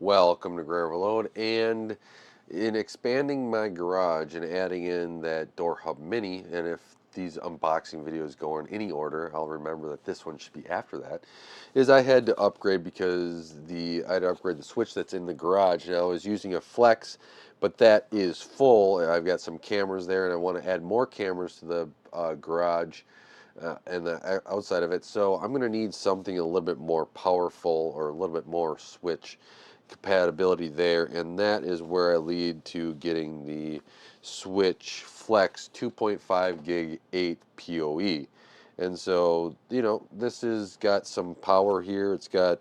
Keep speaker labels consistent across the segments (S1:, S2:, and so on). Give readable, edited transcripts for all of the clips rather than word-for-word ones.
S1: Welcome to Gray Overload. And in expanding my garage and adding in that door hub mini, and if these unboxing videos go in any order, I'll remember that this one should be after that, is I had to upgrade because I had to upgrade the switch that's in the garage. Now I was using a Flex, but that is full. I've got some cameras there, and I want to add more cameras to the garage and the outside of it. So I'm going to need something a little bit more powerful or a little bit more switch compatibility there, and that is where I lead to getting the Switch Flex 2.5 gig 8 PoE. And so, this has got some power here. It's got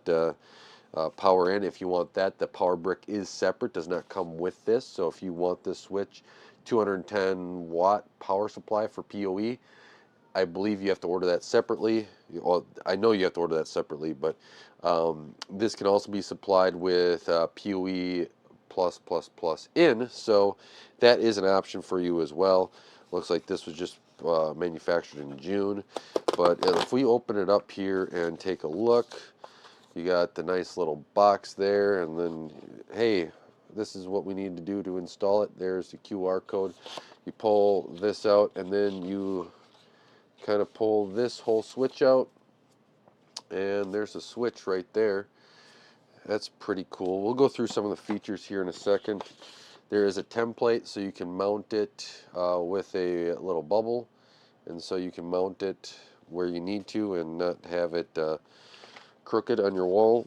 S1: power in. If you want that, the power brick is separate, does not come with this. So if you want this switch, 210 watt power supply for PoE, I believe you have to order that separately. Well, I know you have to order that separately, but this can also be supplied with PoE plus in, so that is an option for you as well. Looks like this was just manufactured in June, but if we open it up here and take a look, you got the nice little box there, and then, hey, this is what we need to do to install it. There's the QR code. You pull this out, and then you kind of pull this whole switch out, and there's a switch right there. That's pretty cool. We'll go through some of the features here in a second. There is a template, so you can mount it with a little bubble, and so you can mount it where you need to and not have it crooked on your wall.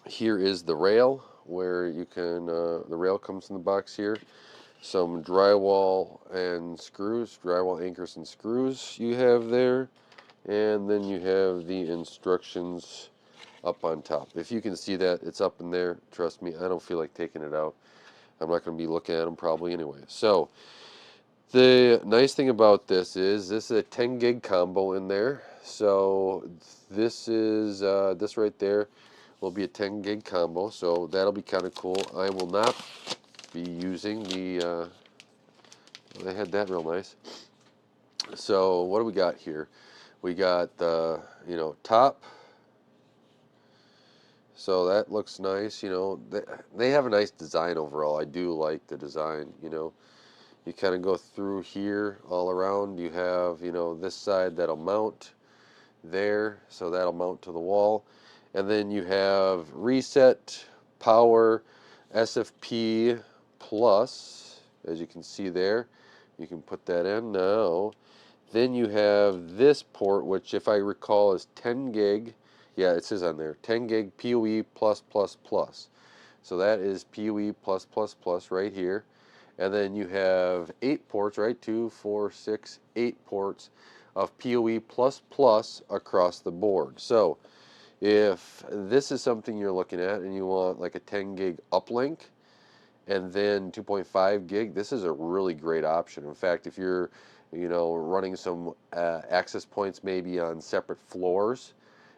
S1: Here is the rail, where you can, the rail comes in the box here. Some drywall and screws, drywall anchors and screws you have there. And then you have the instructions up on top. If you can see that, it's up in there. Trust me, I don't feel like taking it out. I'm not going to be looking at them probably anyway. So the nice thing about this is a 10 gig combo in there. So this right there will be a 10 gig combo. So that'll be kind of cool. I will not be using the, they had that real nice. So what do we got here? We got the, top. So that looks nice. They have a nice design overall. I do like the design. You kind of go through here all around. You have, this side that'll mount there. So that'll mount to the wall. And then you have reset, power, SFP plus, as you can see there. You can put that in now. Then you have this port, which if I recall is 10 gig. Yeah, it says on there, 10 gig PoE plus plus plus. So that is PoE plus plus plus right here. And then you have 8 ports, right? 2, 4, 6, 8 ports of PoE plus plus across the board. So if this is something you're looking at and you want like a 10 gig uplink and then 2.5 gig, this is a really great option. In fact, if you're running some access points maybe on separate floors,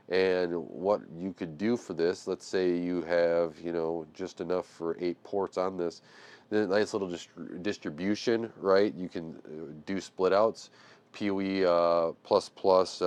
S1: and what you could do for this, let's say you have just enough for 8 ports on this, then a nice little distribution, right? You can do split outs, PoE plus plus,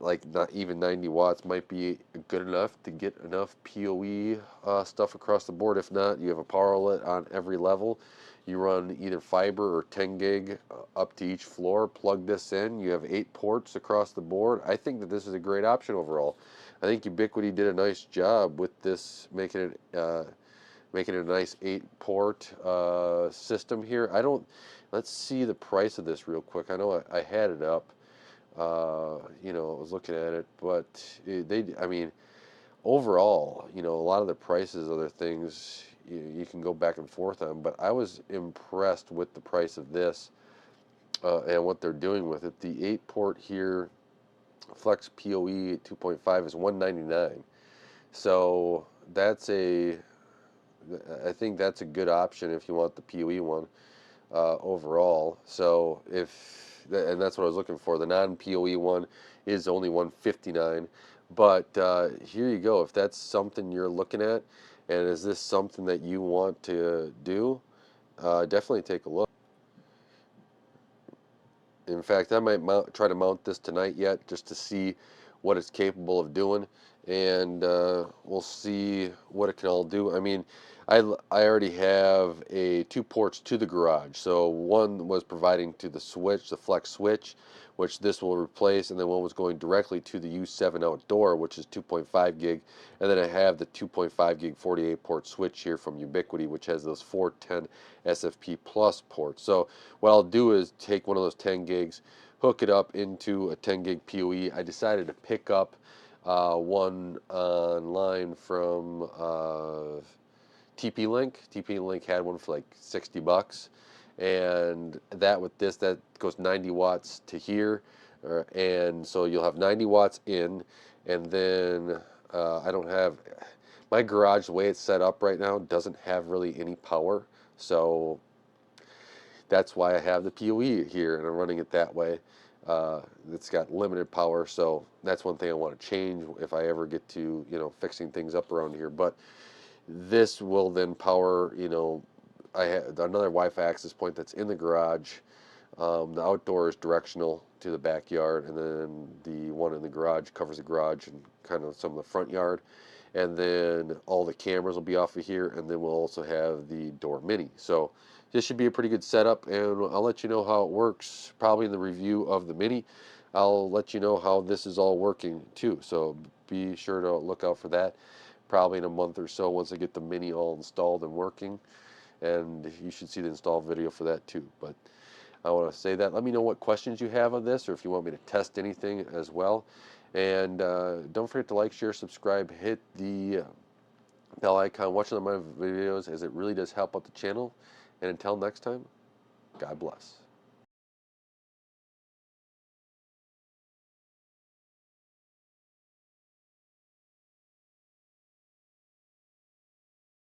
S1: like not even 90 watts might be good enough to get enough PoE stuff across the board. If not, you have a power outlet on every level. You run either fiber or 10 gig up to each floor. Plug this in. You have 8 ports across the board. I think that this is a great option overall. I think Ubiquiti did a nice job with this, making it a nice 8-port system here. Let's see the price of this real quick. I know I had it up. I was looking at it, but I mean, overall, a lot of the prices, other things you can go back and forth on, but I was impressed with the price of this and what they're doing with it. The 8-port here, Flex PoE 2.5 is $199. So I think that's a good option if you want the PoE one overall. So and that's what I was looking for. The non-PoE one is only $159. But here you go. If that's something you're looking at, and is this something that you want to do, definitely take a look. In fact, I might try to mount this tonight yet just to see what it's capable of doing. and we'll see what it can all do. I mean, I already have two ports to the garage. So one was providing to the switch, the flex switch, which this will replace, and then one was going directly to the U7 outdoor, which is 2.5 gig, and then I have the 2.5 gig 48 port switch here from Ubiquiti, which has those 410 SFP plus ports. So what I'll do is take one of those 10 gigs, hook it up into a 10 gig PoE. I decided to pick up one online from TP-Link. TP-Link had one for like 60 bucks, and that with this, that goes 90 watts to here, and so you'll have 90 watts in, and then I don't have, my garage, the way it's set up right now, doesn't have really any power, so that's why I have the PoE here, and I'm running it that way. It's got limited power, so that's one thing I want to change if I ever get to, fixing things up around here. But this will then power, I have another Wi-Fi access point that's in the garage. The outdoor is directional to the backyard, and then the one in the garage covers the garage and kind of some of the front yard. And then all the cameras will be off of here, and then we'll also have the door mini. So this should be a pretty good setup, and I'll let you know how it works probably in the review of the mini. I'll let you know how this is all working too, so be sure to look out for that probably in a month or so once I get the mini all installed and working, and you should see the install video for that too. But I want to say that. Let me know what questions you have on this, or if you want me to test anything as well. And don't forget to like, share, subscribe, hit the bell icon, watch some of my videos, as it really does help out the channel. And until next time, God bless.